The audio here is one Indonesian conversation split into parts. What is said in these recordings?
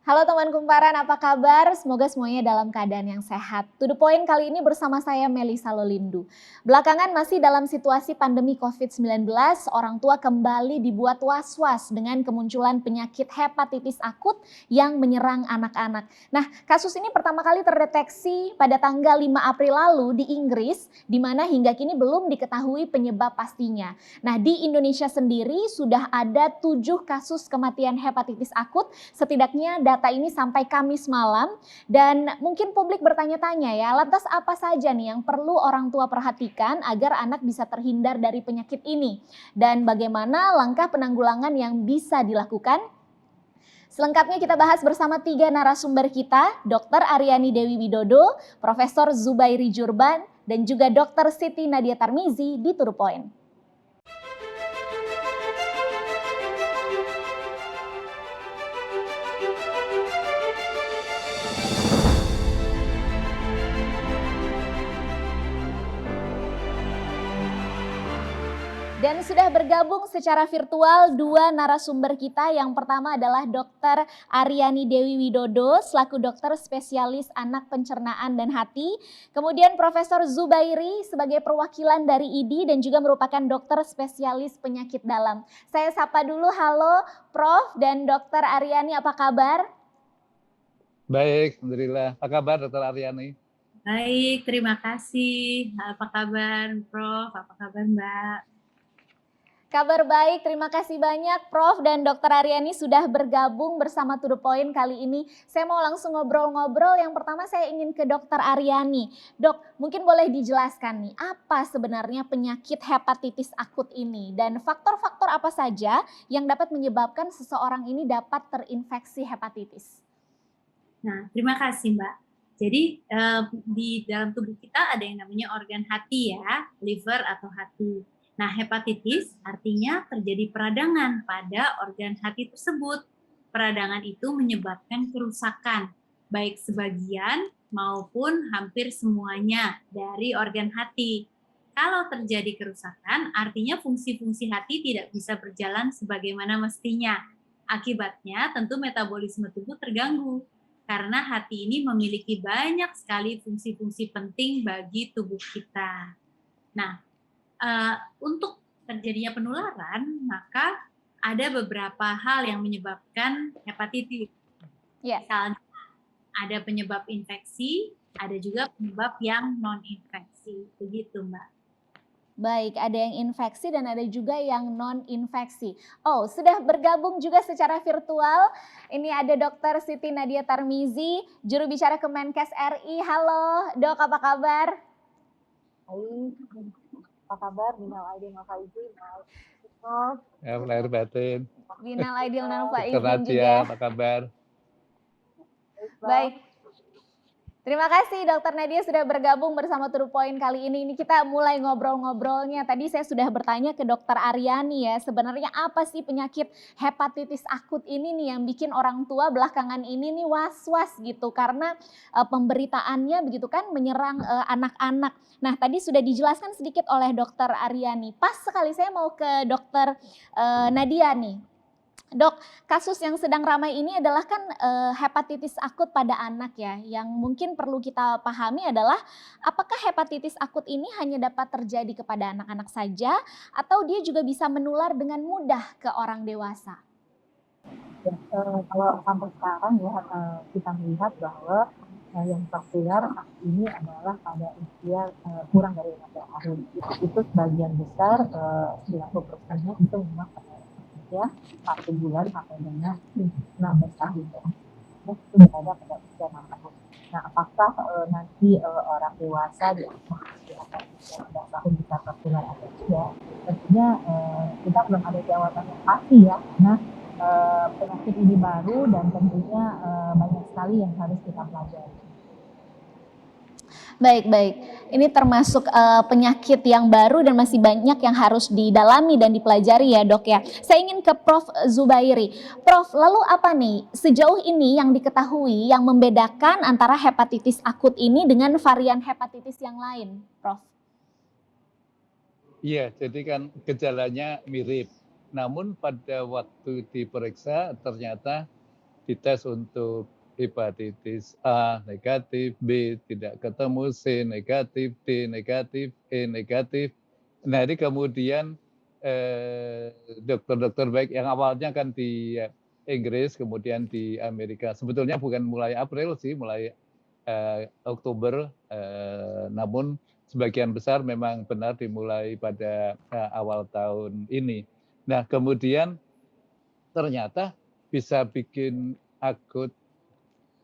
Halo teman kumparan, apa kabar? Semoga semuanya dalam keadaan yang sehat. To the point kali ini bersama saya Melisa Lolindu. Belakangan masih dalam situasi pandemi COVID-19, orang tua kembali dibuat was-was dengan kemunculan penyakit hepatitis akut yang menyerang anak-anak. Nah, kasus ini pertama kali terdeteksi pada tanggal 5 April lalu di Inggris, di mana hingga kini belum diketahui penyebab pastinya. Nah, di Indonesia sendiri sudah ada 7 kasus kematian hepatitis akut, setidaknya data ini sampai Kamis malam, dan mungkin publik bertanya-tanya ya, lantas apa saja nih yang perlu orang tua perhatikan agar anak bisa terhindar dari penyakit ini? Dan bagaimana langkah penanggulangan yang bisa dilakukan? Selengkapnya kita bahas bersama 3 narasumber kita, Dr. Aryani Dewi Widodo, Profesor Zubairi Jurban, dan juga Dr. Siti Nadia Tarmizi di To The Point. Dan sudah bergabung secara virtual 2 narasumber kita. Yang pertama adalah Dr. Aryani Dewi Widodo selaku dokter spesialis anak pencernaan dan hati. Kemudian Profesor Zubairi sebagai perwakilan dari ID dan juga merupakan dokter spesialis penyakit dalam. Saya sapa dulu, halo Prof dan Dr. Aryani, apa kabar? Baik, alhamdulillah. Apa kabar Dr. Aryani? Baik, terima kasih. Apa kabar Prof? Apa kabar Mbak? Kabar baik, terima kasih banyak Prof dan Dr. Aryani sudah bergabung bersama To The Point kali ini. Saya mau langsung ngobrol-ngobrol. Yang pertama saya ingin ke Dr. Aryani. Dok, mungkin boleh dijelaskan nih, apa sebenarnya penyakit hepatitis akut ini? Dan faktor-faktor apa saja yang dapat menyebabkan seseorang ini dapat terinfeksi hepatitis? Nah, terima kasih Mbak. Jadi di dalam tubuh kita ada yang namanya organ hati ya, liver atau hati. Nah, hepatitis artinya terjadi peradangan pada organ hati tersebut. Peradangan itu menyebabkan kerusakan, baik sebagian maupun hampir semuanya dari organ hati. Kalau terjadi kerusakan, artinya fungsi-fungsi hati tidak bisa berjalan sebagaimana mestinya. Akibatnya tentu metabolisme tubuh terganggu, karena hati ini memiliki banyak sekali fungsi-fungsi penting bagi tubuh kita. Nah, untuk terjadinya penularan, maka ada beberapa hal yang menyebabkan hepatitis. Misalnya ada penyebab infeksi, ada juga penyebab yang non-infeksi. Begitu, Mbak. Baik, ada yang infeksi dan ada juga yang non-infeksi. Oh, sudah bergabung juga secara virtual. Ini ada Dr. Siti Nadia Tarmizi, juru bicara Kemenkes RI. Halo, Dok, apa kabar? Baik, apa kabar? Minal aidin wal faizin. Ya, lahir batin. Minal aidin wal faizin Dr. Nadia, juga. apa kabar? Baik. Terima kasih Dr. Nadia sudah bergabung bersama To The Point kali ini. Ini kita mulai ngobrol-ngobrolnya. Tadi saya sudah bertanya ke Dr. Aryani ya, sebenarnya apa sih penyakit hepatitis akut ini nih yang bikin orang tua belakangan ini nih was-was gitu karena pemberitaannya begitu kan menyerang anak-anak. Nah, tadi sudah dijelaskan sedikit oleh Dr. Aryani. Pas sekali saya mau ke Dr. Nadia nih. Dok, kasus yang sedang ramai ini adalah kan hepatitis akut pada anak ya. Yang mungkin perlu kita pahami adalah apakah hepatitis akut ini hanya dapat terjadi kepada anak-anak saja atau dia juga bisa menular dengan mudah ke orang dewasa? Ya, kalau sampai sekarang ya kita melihat bahwa yang tertular ini adalah pada usia kurang dari 15 tahun. Itu sebagian besar 90%-nya itu memang ya 1 bulan sampai dengan 16 tahun ya. Itu berada pada usia 6 tahun. Nah, apakah nanti orang dewasa di atas usia 16 tahun bisa tertular atau tidak? Tentunya kita belum ada jawaban yang pasti ya. Nah, penyakit ini baru dan tentunya banyak sekali yang harus kita pelajari. Baik. Ini termasuk penyakit yang baru dan masih banyak yang harus didalami dan dipelajari ya Dok ya. Saya ingin ke Prof. Zubairi. Prof, lalu apa nih sejauh ini yang diketahui yang membedakan antara hepatitis akut ini dengan varian hepatitis yang lain, Prof? Iya, jadi kan gejalanya mirip. Namun pada waktu diperiksa ternyata dites untuk hepatitis A negatif, B tidak ketemu, C negatif, D negatif, E negatif. Nah ini kemudian dokter-dokter baik yang awalnya kan di Inggris, kemudian di Amerika. Sebetulnya bukan mulai April sih, mulai Oktober, namun sebagian besar memang benar dimulai pada awal tahun ini. Nah kemudian ternyata bisa bikin akut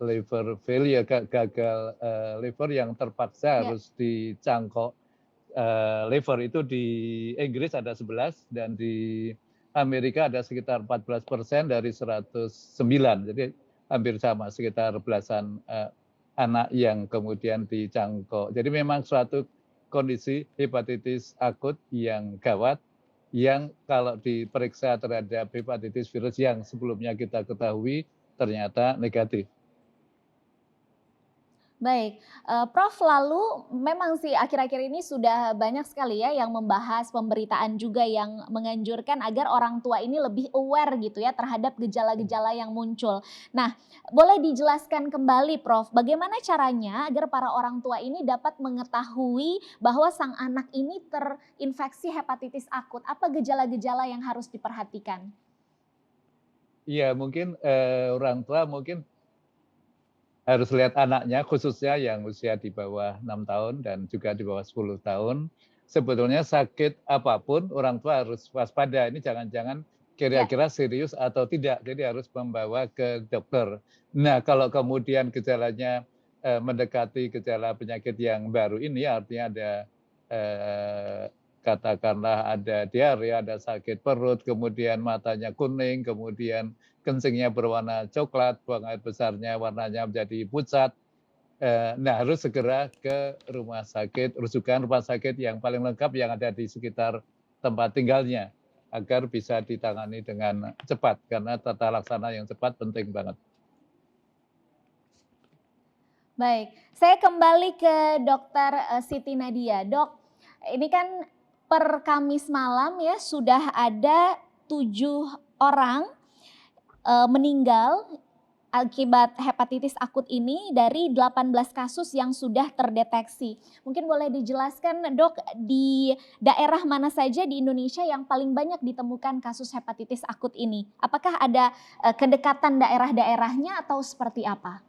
liver failure, gagal liver yang terpaksa harus dicangkok liver. Itu di Inggris ada 11 dan di Amerika ada sekitar 14% dari 109. Jadi hampir sama, sekitar belasan anak yang kemudian dicangkok. Jadi memang suatu kondisi hepatitis akut yang gawat, yang kalau diperiksa terhadap hepatitis virus yang sebelumnya kita ketahui ternyata negatif. Baik, Prof, lalu memang sih akhir-akhir ini sudah banyak sekali ya yang membahas, pemberitaan juga yang menganjurkan agar orang tua ini lebih aware gitu ya terhadap gejala-gejala yang muncul. Nah, boleh dijelaskan kembali Prof, bagaimana caranya agar para orang tua ini dapat mengetahui bahwa sang anak ini terinfeksi hepatitis akut? Apa gejala-gejala yang harus diperhatikan? Iya, mungkin orang tua mungkin harus lihat anaknya, khususnya yang usia di bawah 6 tahun dan juga di bawah 10 tahun. Sebetulnya sakit apapun orang tua harus waspada. Ini jangan-jangan kira-kira serius atau tidak. Jadi harus membawa ke dokter. Nah kalau kemudian gejalanya mendekati gejala penyakit yang baru ini, artinya ada katakanlah ada diare, ada sakit perut, kemudian matanya kuning, kemudian kencingnya berwarna coklat, buang air besarnya warnanya menjadi pucat. Nah harus segera ke rumah sakit, rujukan rumah sakit yang paling lengkap yang ada di sekitar tempat tinggalnya, agar bisa ditangani dengan cepat, karena tata laksana yang cepat penting banget. Baik, saya kembali ke Dokter Siti Nadia. Dok, ini kan per Kamis malam ya sudah ada 7 orang meninggal akibat hepatitis akut ini dari 18 kasus yang sudah terdeteksi. Mungkin boleh dijelaskan Dok, di daerah mana saja di Indonesia yang paling banyak ditemukan kasus hepatitis akut ini? Apakah ada kedekatan daerah-daerahnya atau seperti apa?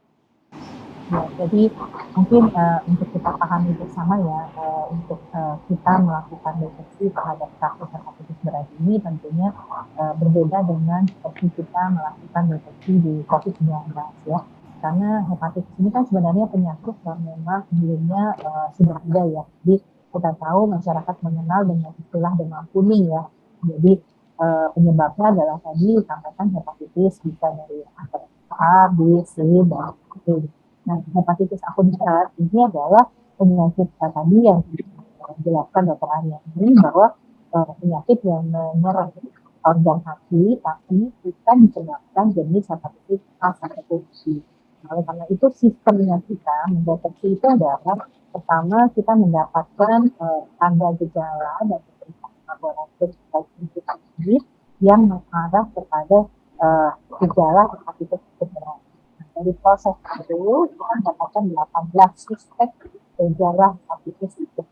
Ya, jadi mungkin untuk kita pahami bersama ya, untuk kita melakukan deteksi terhadap kasus hepatitis berat ini tentunya berbeda dengan seperti kita melakukan deteksi di COVID-19 ya. Karena hepatitis ini kan sebenarnya penyakit yang memang sebelumnya sudah ada ya. Jadi kita tahu masyarakat mengenal dengan istilah demam kuning ya. Jadi penyebabnya adalah tadi disampaikan hepatitis bisa dari A, B, C, dan E. Nah, hepatitis akut berat ini adalah penyakit tadi yang dijelaskan Dr. Arya ini bahwa penyakit yang menyerang organ hati, tapi bukan disebabkan jenis hepatitis A sampai B. Oleh karena itu sistemnya kita mendeteksi itu adalah pertama kita mendapatkan tanda gejala dan pemeriksaan laboratorium baik yang mengarah kepada gejala hepatitis akut berat. Dari proses itu kita mendapatkan 18 suspek gejala hepatitis akut.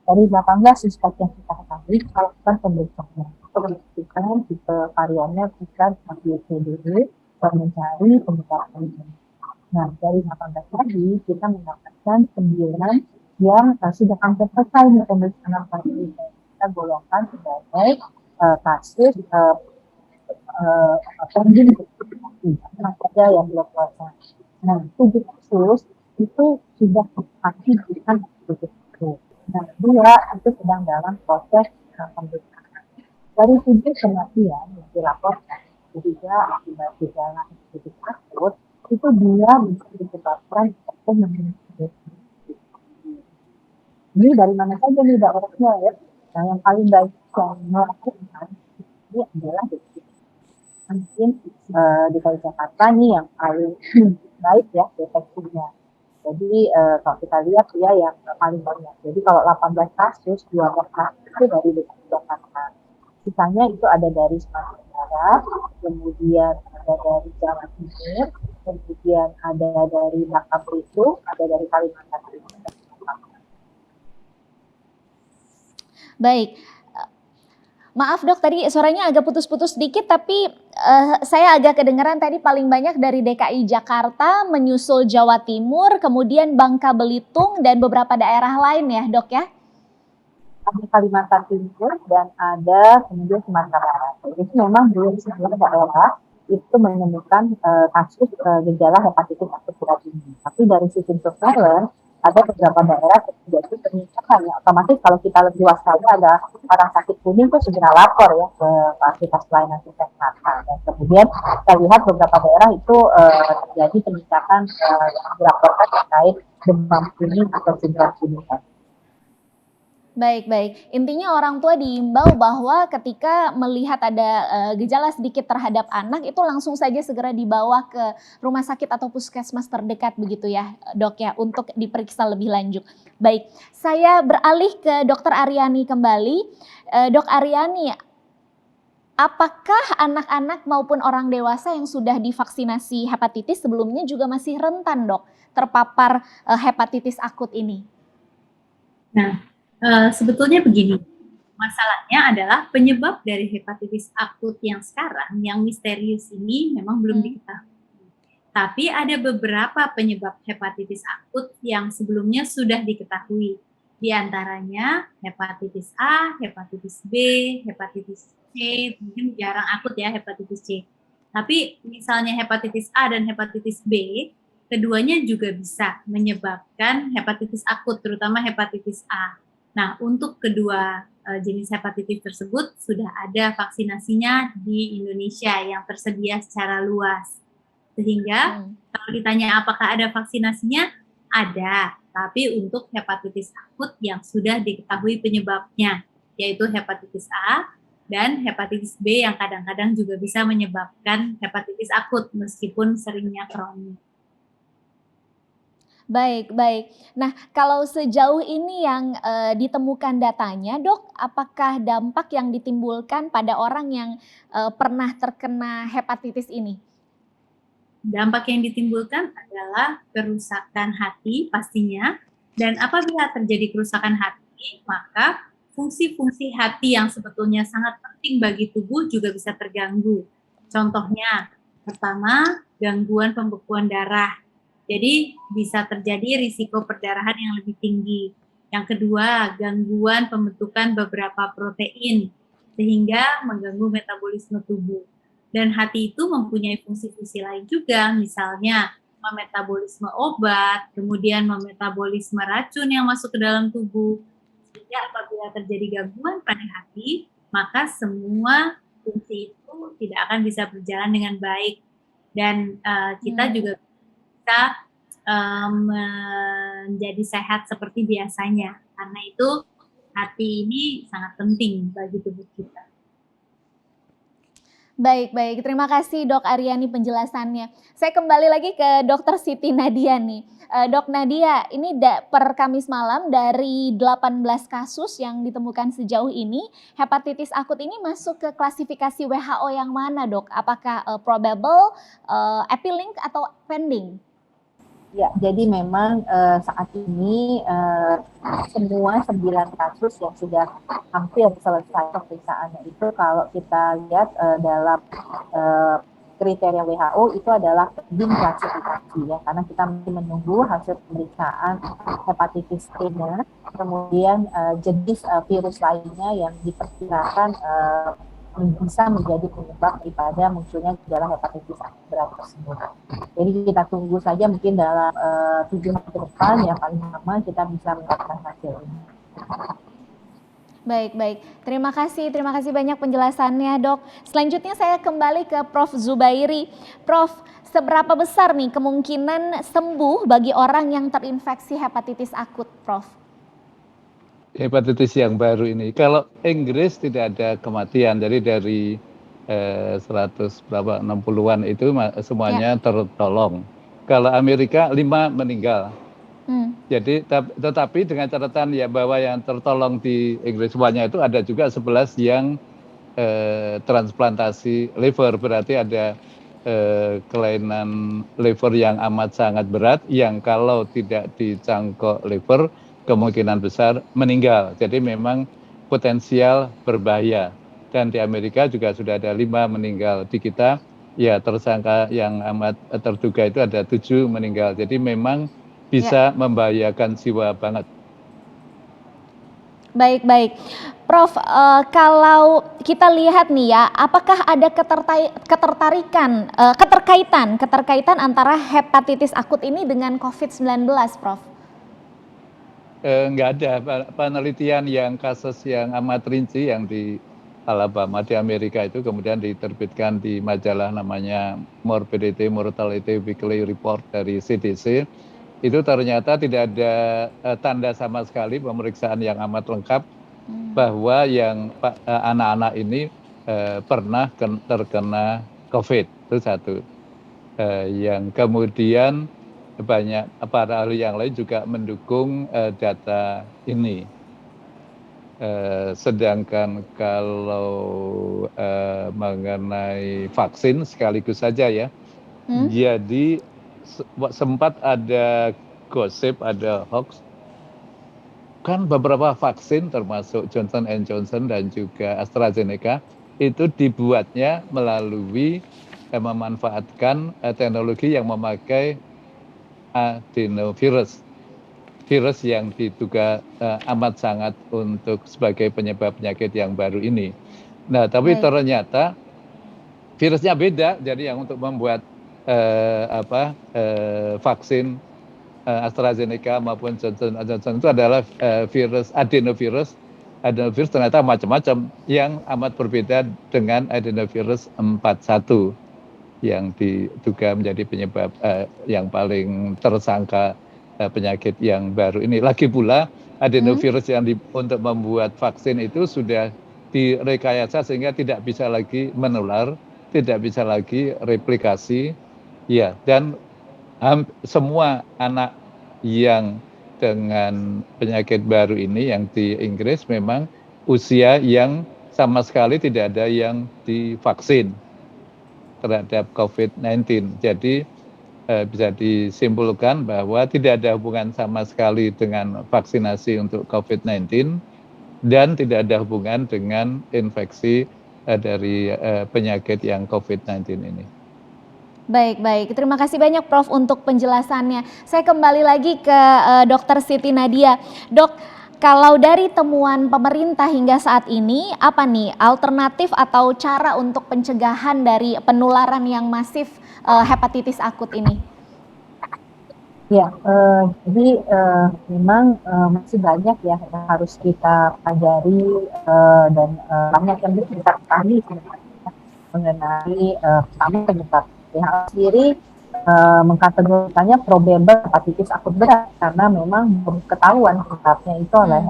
Dari 18 suspek yang kita ketahui, kita lakukan pemeriksaan. Kita memastikan tipe variannya bukan ABCDE dan mencari penyebab ini. Nah, dari 18 tadi kita mendapatkan 9 yang sudah hampir selesai pemeriksaan ini. Kita golongkan sebagai kasus pending saja yang belum selesai. Nah, 7 kasus itu sudah diaktifkan begitu. Nah, 2 itu sedang dalam proses pemeriksaan. Dari 7 kematian yang dilaporkan, 3 akibat gejala hepatitis akut, itu 2 bisa disebabkan atau meninggal. Ini dari mana saja nih daerahnya ya? Nah, yang paling baik yang melakukan ini adalah mungkin DKI Jakarta nih yang paling baik ya deteksinya. Jadi kalau kita lihat ya yang paling banyak. Jadi kalau 18 kasus, 12 kasus itu dari DKI Jakarta. Sisanya itu ada dari Sumatera. Barat, kemudian ada dari Jawa Timur, kemudian ada dari Bangka Belitung, ada dari Kalimantan Timur. Baik. Maaf dok, tadi suaranya agak putus-putus sedikit, tapi saya agak kedengaran tadi paling banyak dari DKI Jakarta, menyusul Jawa Timur, kemudian Bangka Belitung, dan beberapa daerah lain ya dok ya? Ada Kalimantan Timur dan ada kemudian Sumatera Barat. Jadi memang belum semua daerah itu menemukan kasus gejala hepatitis akut berat ini. Tapi dari sistem surveillance ada beberapa daerah terjadi peningkatan ya. Otomatis kalau kita lebih waspada ada orang sakit kuning itu segera lapor ya ke fasilitas pelayanan kesehatan. Dan kemudian kita lihat beberapa daerah itu terjadi peningkatan yang dilaporkan terkait demam kuning atau sindrom kuning. Baik, baik. Intinya orang tua diimbau bahwa ketika melihat ada gejala sedikit terhadap anak itu langsung saja segera dibawa ke rumah sakit atau puskesmas terdekat begitu ya dok ya untuk diperiksa lebih lanjut. Baik, saya beralih ke Dokter Aryani kembali. Dok Aryani, apakah anak-anak maupun orang dewasa yang sudah divaksinasi hepatitis sebelumnya juga masih rentan dok terpapar hepatitis akut ini? Nah, sebetulnya begini, masalahnya adalah penyebab dari hepatitis akut yang sekarang, yang misterius ini memang belum diketahui. Tapi ada beberapa penyebab hepatitis akut yang sebelumnya sudah diketahui. Di antaranya hepatitis A, hepatitis B, hepatitis C, mungkin jarang akut ya hepatitis C. Tapi misalnya hepatitis A dan hepatitis B, keduanya juga bisa menyebabkan hepatitis akut, terutama hepatitis A. Nah, untuk kedua jenis hepatitis tersebut sudah ada vaksinasinya di Indonesia yang tersedia secara luas. Sehingga kalau ditanya apakah ada vaksinasinya, ada. Tapi untuk hepatitis akut yang sudah diketahui penyebabnya, yaitu hepatitis A dan hepatitis B yang kadang-kadang juga bisa menyebabkan hepatitis akut meskipun seringnya kronis. Baik, baik. Nah, kalau sejauh ini yang ditemukan datanya, dok, apakah dampak yang ditimbulkan pada orang yang pernah terkena hepatitis ini? Dampak yang ditimbulkan adalah kerusakan hati pastinya, dan apabila terjadi kerusakan hati, maka fungsi-fungsi hati yang sebetulnya sangat penting bagi tubuh juga bisa terganggu. Contohnya, pertama, gangguan pembekuan darah. Jadi bisa terjadi risiko perdarahan yang lebih tinggi. Yang kedua, gangguan pembentukan beberapa protein sehingga mengganggu metabolisme tubuh. Dan hati itu mempunyai fungsi-fungsi lain juga, misalnya memetabolisme obat, kemudian memetabolisme racun yang masuk ke dalam tubuh. Sehingga apabila terjadi gangguan pada hati, maka semua fungsi itu tidak akan bisa berjalan dengan baik. Dan kita juga bisa menjadi sehat seperti biasanya. Karena itu hati ini sangat penting bagi tubuh kita. Baik, baik. Terima kasih Dok Aryani penjelasannya. Saya kembali lagi ke Dokter Siti Nadia nih. Dok Nadia, ini per Kamis malam dari 18 kasus yang ditemukan sejauh ini, hepatitis akut ini masuk ke klasifikasi WHO yang mana dok? Apakah probable, epilink, atau pending? Ya, jadi memang saat ini semua 9 kasus yang sudah hampir selesai pemeriksaannya itu kalau kita lihat dalam kriteria WHO itu adalah pending klasifikasi ya, karena kita masih menunggu hasil pemeriksaan hepatitis C-nya, kemudian jenis virus lainnya yang diperkirakan bisa menjadi penyebab daripada munculnya gejala hepatitis akut berat tersebut. Jadi kita tunggu saja mungkin dalam 7 hari ke depan ya paling lama kita bisa mendapatkan hasil ini. Baik, baik. Terima kasih banyak penjelasannya dok. Selanjutnya saya kembali ke Prof. Zubairi. Prof, seberapa besar nih kemungkinan sembuh bagi orang yang terinfeksi hepatitis akut, Prof? Hepatitis yang baru ini, kalau Inggris tidak ada kematian, jadi dari 160-an itu semuanya tertolong. Kalau Amerika 5 meninggal. Jadi tetapi dengan catatan ya bahwa yang tertolong di Inggris semuanya itu ada juga 11 yang transplantasi liver, berarti ada kelainan liver yang amat sangat berat yang kalau tidak dicangkok liver kemungkinan besar meninggal. Jadi memang potensial berbahaya. Dan di Amerika juga sudah ada 5 meninggal. Di kita ya tersangka yang amat terduga itu ada 7 meninggal. Jadi memang bisa membahayakan jiwa banget. Baik. Prof, kalau kita lihat nih ya, apakah ada keterkaitan antara hepatitis akut ini dengan COVID-19, Prof? Nggak ada penelitian yang kasus yang amat rinci yang di Alabama di Amerika itu kemudian diterbitkan di majalah namanya Morbidity Mortality Weekly Report dari CDC. Itu ternyata tidak ada tanda sama sekali pemeriksaan yang amat lengkap bahwa yang anak-anak ini pernah terkena COVID. Itu satu. Yang kemudian banyak para ahli yang lain juga mendukung data ini. Sedangkan kalau mengenai vaksin sekaligus saja ya, jadi sempat ada gosip, ada hoax, kan beberapa vaksin termasuk Johnson & Johnson dan juga AstraZeneca itu dibuatnya melalui memanfaatkan teknologi yang memakai adenovirus, virus yang diduga amat sangat untuk sebagai penyebab penyakit yang baru ini. Nah, tapi ternyata virusnya beda. Jadi yang untuk membuat vaksin AstraZeneca maupun Johnson & Johnson itu adalah virus adenovirus. Adenovirus ternyata macam-macam yang amat berbeda dengan adenovirus 41 yang diduga menjadi penyebab yang paling tersangka penyakit yang baru ini. Lagi pula adenovirus yang untuk membuat vaksin itu sudah direkayasa sehingga tidak bisa lagi menular, tidak bisa lagi replikasi, ya. Dan semua anak yang dengan penyakit baru ini yang di Inggris memang usia yang sama sekali tidak ada yang divaksin terhadap COVID-19. Jadi bisa disimpulkan bahwa tidak ada hubungan sama sekali dengan vaksinasi untuk COVID-19 dan tidak ada hubungan dengan infeksi dari penyakit yang COVID-19 ini. Baik. Terima kasih banyak Prof untuk penjelasannya. Saya kembali lagi ke Dr. Siti Nadia. Dok, kalau dari temuan pemerintah hingga saat ini, apa nih alternatif atau cara untuk pencegahan dari penularan yang masif hepatitis akut ini? Ya, jadi memang masih banyak ya yang harus kita pelajari dan banyak yang bisa kita pahami mengenai penyebab. WHO sendiri mengkategorikannya probable hepatitis akut berat karena memang belum ketahuan penyebabnya itu oleh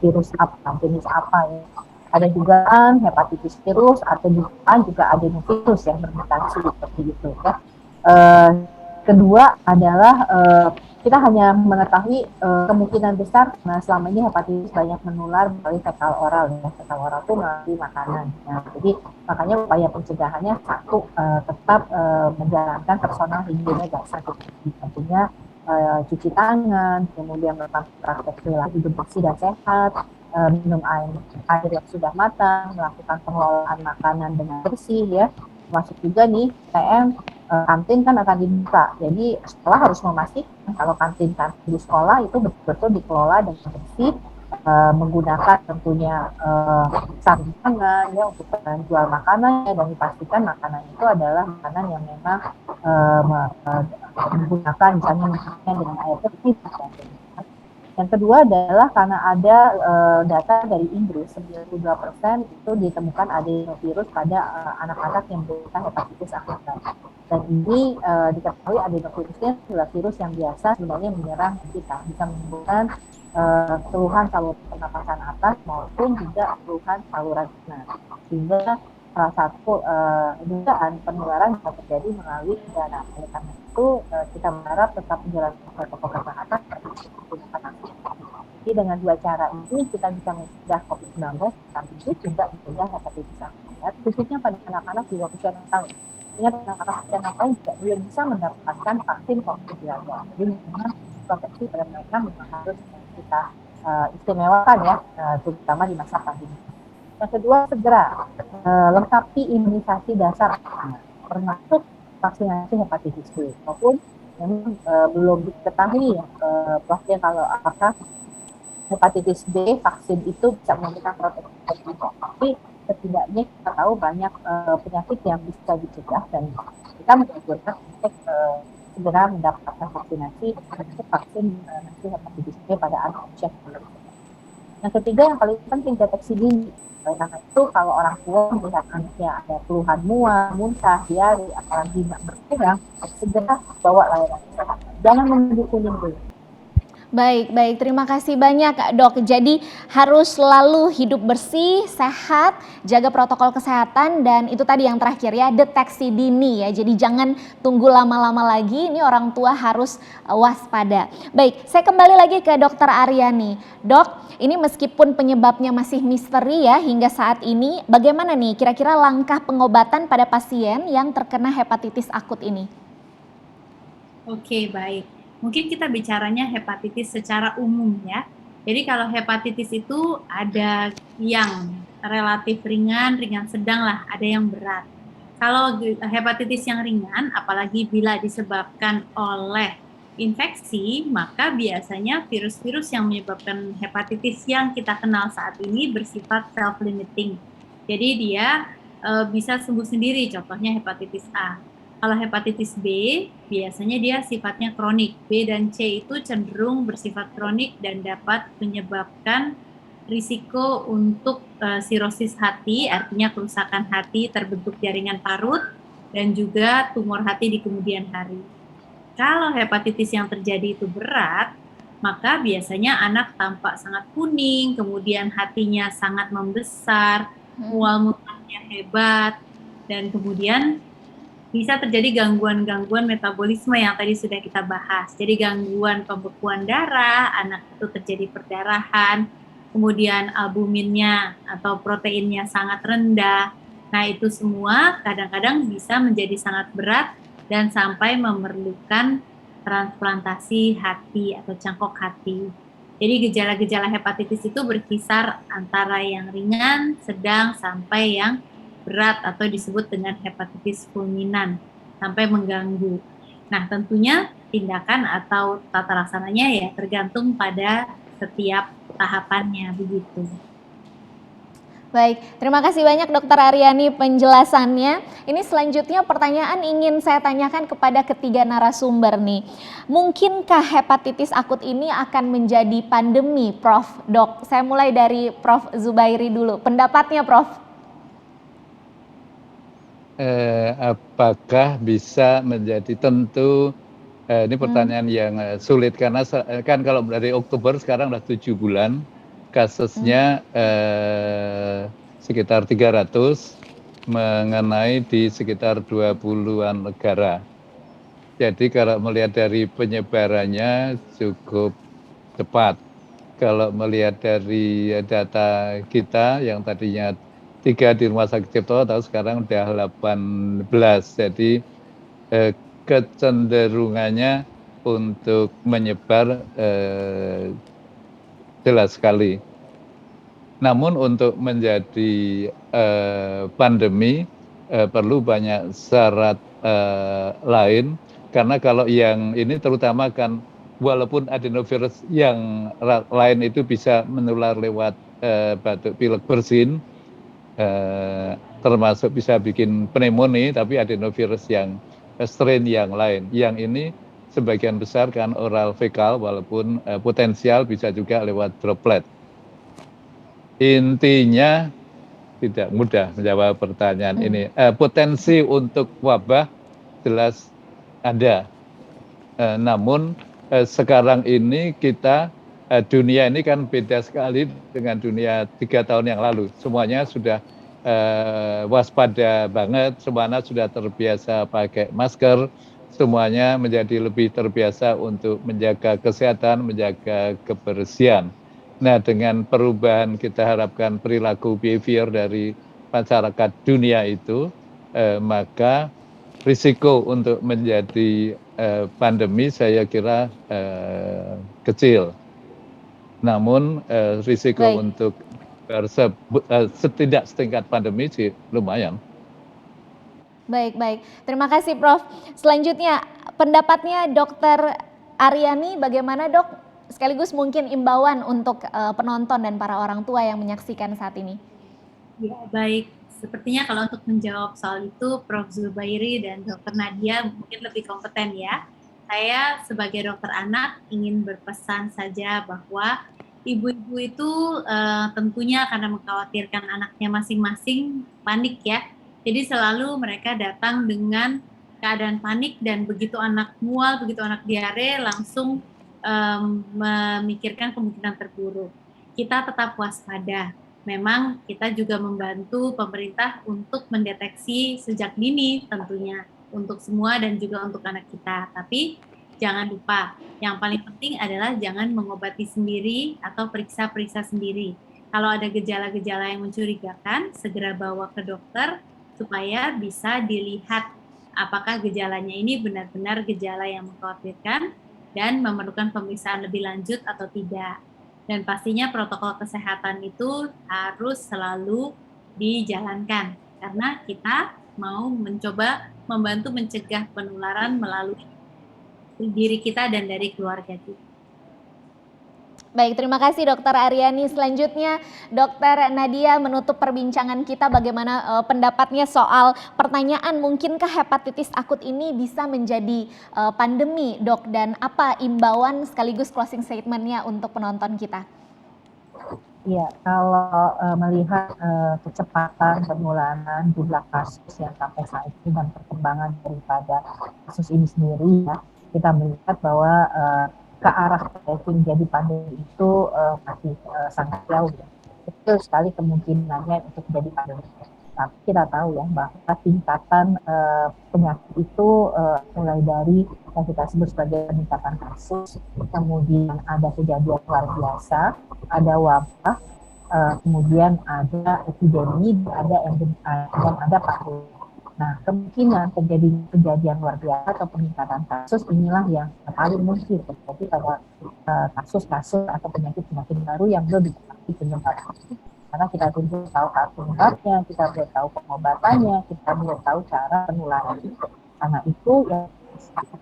virus apa, jenis apa ya. Ada juga hepatitis virus atau juga adenovirus yang bermutasi seperti itu ya. Kedua adalah kita hanya mengetahui kemungkinan besar karena selama ini hepatitis banyak menular melalui fekal oral ya. Fekal oral itu melalui makanan. Nah, jadi makanya upaya pencegahannya satu tetap menjalankan personal hygiene dasar, tentunya cuci tangan, kemudian melakukan praktek perilaku hidup bersih dan sehat, minum air yang sudah matang, melakukan pengelolaan makanan dengan bersih ya. Masuk juga nih TM kantin kan akan dibuka, jadi sekolah harus memastikan kalau kantin di sekolah itu betul-betul dikelola dengan bersih, menggunakan tentunya sarung tangan ya untuk menjual makanannya dan dipastikan makanan itu adalah makanan yang memang menggunakan misalnya dengan air bersih. Yang kedua adalah karena ada data dari Inggris 92% itu ditemukan adenovirus pada anak-anak yang menderita hepatitis akut. Dan ini diketahui adenovirusnya adalah virus yang biasa sebenarnya menyerang kita, bisa menimbulkan keluhan saluran pernapasan atas maupun juga keluhan saluran nah. Sehingga salah satu dugaan penularan bisa terjadi melalui udara. Oleh karena itu kita berharap tetap menjalankan protokol kesehatan seperti menggunakan masker, Jadi dengan dua cara ini kita bisa mencegah COVID-19, sekaligus juga mencegah hepatitis akut, khususnya pada anak-anak di bawah usia 6 tahun. Ingat, anak-anak usia 6 tahun juga belum bisa mendapatkan vaksin COVID-19. Jadi memang proteksi pada mereka memang harus kita istimewakan ya, terutama di masa pandemi. Yang kedua, segera lengkapi imunisasi dasar, termasuk vaksinasi hepatitis B. Walaupun memang belum diketahui ya, Prof, kalau apakah hepatitis B vaksin itu bisa memberikan proteksi, tapi setidaknya kita tahu banyak penyakit yang bisa dicegah dan kita menganjurkan untuk segera mendapatkan vaksinasi untuk vaksin hepatitis B pada anak usia 9 tahun. Yang ketiga, yang paling penting, deteksi dini. Karena itu kalau orang tua melihat anaknya ada keluhan mual, muntah, diare, apalagi nggak berkurang, segera bawa layanan kesehatan. Jangan menunggu kuning dulu. Baik, terima kasih banyak Dok. Jadi harus selalu hidup bersih, sehat, jaga protokol kesehatan, dan itu tadi yang terakhir ya, deteksi dini ya. Jadi jangan tunggu lama-lama lagi, ini orang tua harus waspada. Baik, saya kembali lagi ke Dokter Aryani. Dok, ini meskipun penyebabnya masih misteri ya hingga saat ini, bagaimana nih kira-kira langkah pengobatan pada pasien yang terkena hepatitis akut ini? Oke, baik. Mungkin kita bicaranya hepatitis secara umum ya. Jadi kalau hepatitis itu ada yang relatif ringan sedang lah, ada yang berat. Kalau hepatitis yang ringan, apalagi bila disebabkan oleh infeksi, maka biasanya virus-virus yang menyebabkan hepatitis yang kita kenal saat ini bersifat self-limiting. Jadi dia bisa sembuh sendiri, contohnya hepatitis A. Kalau hepatitis B, biasanya dia sifatnya kronik. B dan C itu cenderung bersifat kronik dan dapat menyebabkan risiko untuk sirosis hati, artinya kerusakan hati, terbentuk jaringan parut, dan juga tumor hati di kemudian hari. Kalau hepatitis yang terjadi itu berat, maka biasanya anak tampak sangat kuning, kemudian hatinya sangat membesar, mual-mualnya hebat, dan kemudian bisa terjadi gangguan-gangguan metabolisme yang tadi sudah kita bahas. Jadi gangguan pembekuan darah, anak itu terjadi perdarahan, kemudian albuminnya atau proteinnya sangat rendah. Nah, itu semua kadang-kadang bisa menjadi sangat berat dan sampai memerlukan transplantasi hati atau cangkok hati. Jadi gejala-gejala hepatitis itu berkisar antara yang ringan, sedang, sampai yang berat atau disebut dengan hepatitis fulminan sampai mengganggu. Nah, tentunya tindakan atau tata laksananya ya tergantung pada setiap tahapannya begitu. Baik, terima kasih banyak Dokter Aryani penjelasannya. Ini selanjutnya pertanyaan ingin saya tanyakan kepada ketiga narasumber nih. Mungkinkah hepatitis akut ini akan menjadi pandemi, Prof? Dok, saya mulai dari Prof Zubairi dulu. Pendapatnya, Prof? Apakah bisa menjadi, tentu ini pertanyaan yang sulit karena kan kalau dari Oktober sekarang udah 7 bulan, kasusnya sekitar 300 mengenai di sekitar 20-an negara. Jadi kalau melihat dari penyebarannya cukup cepat. Kalau melihat dari data kita yang tadinya 3 di Rumah Sakit Cipto, atau sekarang udah 18. Jadi kecenderungannya untuk menyebar jelas sekali. Namun untuk menjadi pandemi perlu banyak syarat lain, karena kalau yang ini terutama kan walaupun adenovirus yang lain itu bisa menular lewat batuk pilek bersin, termasuk bisa bikin pneumonia, tapi adenovirus yang strain yang lain. Yang ini sebagian besar kan oral fekal, walaupun potensial bisa juga lewat droplet. Intinya tidak mudah menjawab pertanyaan ini. Potensi untuk wabah jelas ada. Namun sekarang ini kita dunia ini kan beda sekali dengan dunia 3 tahun yang lalu. Semuanya sudah waspada banget, semuanya sudah terbiasa pakai masker, semuanya menjadi lebih terbiasa untuk menjaga kesehatan, menjaga kebersihan. Nah, dengan perubahan kita harapkan perilaku behavior dari masyarakat dunia itu, maka risiko untuk menjadi pandemi saya kira kecil. Namun risiko Baik, untuk setidak setingkat pandemi sih lumayan. baik. Terima kasih Prof. Selanjutnya pendapatnya Dokter Aryani bagaimana Dok? Sekaligus mungkin imbauan untuk penonton dan para orang tua yang menyaksikan saat ini. Ya, baik. Sepertinya kalau untuk menjawab soal itu, Prof. Zubairi dan Dr. Nadia mungkin lebih kompeten ya. Saya sebagai dokter anak ingin berpesan saja bahwa ibu-ibu itu tentunya karena mengkhawatirkan anaknya masing-masing panik ya. Jadi selalu mereka datang dengan keadaan panik dan begitu anak mual, begitu anak diare langsung memikirkan kemungkinan terburuk. Kita tetap waspada. Memang kita juga membantu pemerintah untuk mendeteksi sejak dini tentunya untuk semua dan juga untuk anak kita. Tapi jangan lupa, yang paling penting adalah jangan mengobati sendiri atau periksa-periksa sendiri. Kalau ada gejala-gejala yang mencurigakan, segera bawa ke dokter supaya bisa dilihat apakah gejalanya ini benar-benar gejala yang mengkhawatirkan dan memerlukan pemeriksaan lebih lanjut atau tidak. Dan pastinya protokol kesehatan itu harus selalu dijalankan karena kita mau mencoba membantu mencegah penularan melalui diri kita dan dari keluarga kita. Baik, terima kasih Dokter Aryani. Selanjutnya Dokter Nadia menutup perbincangan kita bagaimana pendapatnya soal pertanyaan mungkinkah hepatitis akut ini bisa menjadi pandemi Dok, dan apa imbauan sekaligus closing statement-nya untuk penonton kita? Iya, kalau melihat kecepatan penularan jumlah kasus yang sampai saat ini dan perkembangan daripada kasus ini sendiri ya, kita melihat bahwa ke arah menjadi pandemi itu masih sangat jauh ya. Kecil sekali kemungkinannya untuk menjadi pandemi. Tapi kita tahu ya bahwa tingkatan penyakit itu mulai dari yang kita sebut sebagai peningkatan kasus, kemudian ada kejadian luar biasa, ada wabah, kemudian ada epidemi, dan ada pandemi. Nah, kemungkinan terjadi kejadian luar biasa atau peningkatan kasus inilah yang paling mungkin terjadi pada kasus-kasus atau penyakit-penyakit baru yang belum diketahui penyebabnya. Karena kita belum tahu penyebabnya, kita belum tahu pengobatannya, kita belum tahu cara penularan itu. Karena itu yang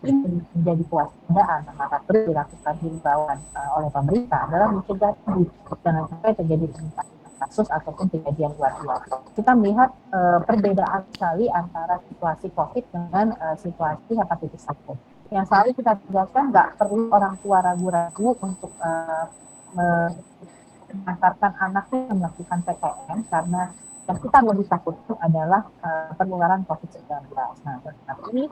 ini menjadi kewaspadaan, maka perlu dilakukan himbauan oleh pemerintah adalah mencegah jangan sampai terjadi peningkatan kasus ataupun kejadian luar biasa. Kita melihat perbedaan sekali antara situasi COVID dengan situasi hepatitis akut. Yang selalu kita tegaskan, nggak perlu orang tua ragu-ragu untuk mengantarkan anaknya melakukan PTM karena yang kita lebih takutkan adalah penularan COVID-19. Nah, tetapi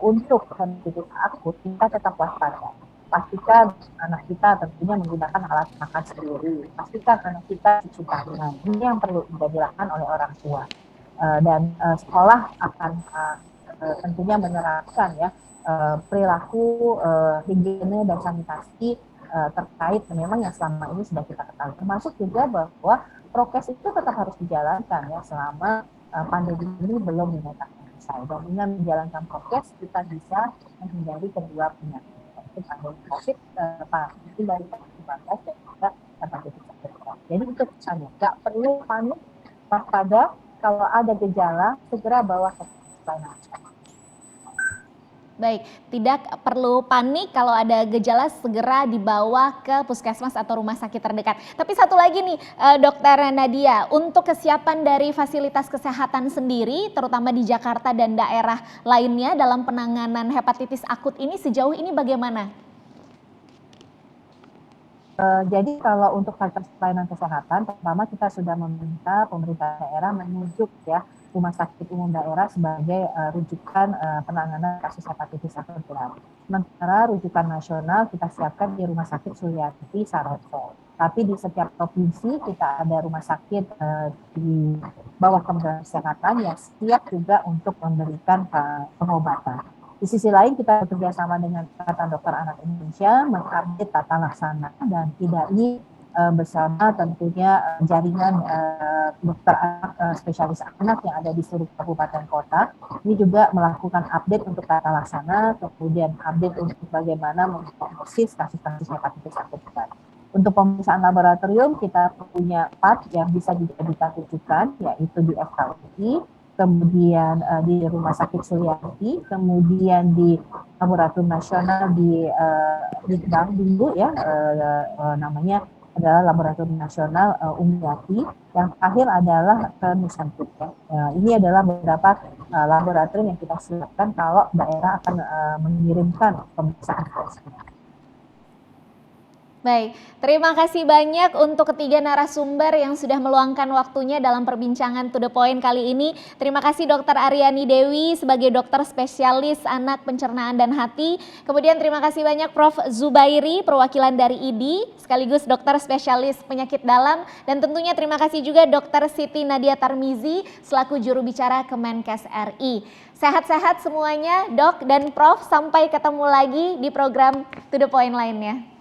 untuk hepatitis akut kita tetap waspada. Pastikan anak kita tentunya menggunakan alat makan sendiri. Pastikan anak kita cuci tangan. Ini yang perlu dilakukan oleh orang tua. Dan sekolah akan tentunya menerapkan ya perilaku higiene dan sanitasi terkait memang yang selama ini sudah kita ketahui. Termasuk juga bahwa prokes itu tetap harus dijalankan ya selama pandemi ini belum dinyatakan selesai. Dan dengan menjalankan prokes kita bisa menghindari kedua penyakit pandemi COVID, pandemi dari COVID-19 dan juga hepatitis akut. Jadi itu pesannya, nggak perlu panik, waspada, kalau ada gejala segera bawa ke pelayanan. Baik, tidak perlu panik kalau ada gejala segera dibawa ke puskesmas atau rumah sakit terdekat. Tapi satu lagi nih Dokter Nadia, untuk kesiapan dari fasilitas kesehatan sendiri terutama di Jakarta dan daerah lainnya dalam penanganan hepatitis akut ini sejauh ini bagaimana? Jadi kalau untuk fasilitas pelayanan kesehatan, pertama kita sudah meminta pemerintah daerah menunjuk ya rumah sakit umum daerah sebagai rujukan penanganan kasus hepatitis akut berat. Sementara rujukan nasional kita siapkan di Rumah Sakit Sulianti Saroso. Tapi di setiap provinsi kita ada rumah sakit di bawah Kementerian Kesehatan yang siap juga untuk memberikan pengobatan. Di sisi lain kita bekerja sama dengan Ikatan Dokter Anak Indonesia mengupdate tata laksana dan tidak ini bersama tentunya jaringan dokter anak spesialis anak yang ada di seluruh kabupaten kota. Ini juga melakukan update untuk tata laksana, kemudian update untuk bagaimana memprognosis kasus-kasus hepatitis akut berat. Untuk pemeriksaan laboratorium kita punya 4 yang bisa dijadikan rujukan, yaitu di FKUI, kemudian di Rumah Sakit Sulianti, kemudian di Laboratorium Nasional di Bank dulu ya, namanya adalah Laboratorium Nasional Umyati, yang terakhir adalah ke Nusantuk. Ini adalah beberapa laboratorium yang kita siapkan kalau daerah akan mengirimkan pemeriksaan tersebut. Baik, terima kasih banyak untuk ketiga narasumber yang sudah meluangkan waktunya dalam perbincangan To The Point kali ini. Terima kasih Dr. Aryani Dewi sebagai dokter spesialis anak pencernaan dan hati. Kemudian terima kasih banyak Prof. Zubairi, perwakilan dari IDI, sekaligus dokter spesialis penyakit dalam. Dan tentunya terima kasih juga Dr. Siti Nadia Tarmizi, selaku juru bicara Kemenkes RI. Sehat-sehat semuanya, Dok dan Prof. Sampai ketemu lagi di program To The Point lainnya.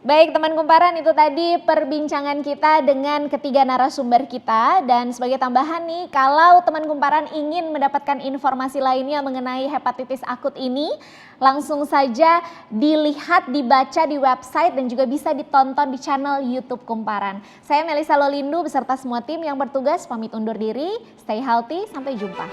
Baik teman kumparan, itu tadi perbincangan kita dengan ketiga narasumber kita. Dan sebagai tambahan nih, kalau teman kumparan ingin mendapatkan informasi lainnya mengenai hepatitis akut ini, langsung saja dilihat, dibaca di website dan juga bisa ditonton di channel YouTube Kumparan. Saya Melisa Lolindu beserta semua tim yang bertugas pamit undur diri. Stay healthy, sampai jumpa.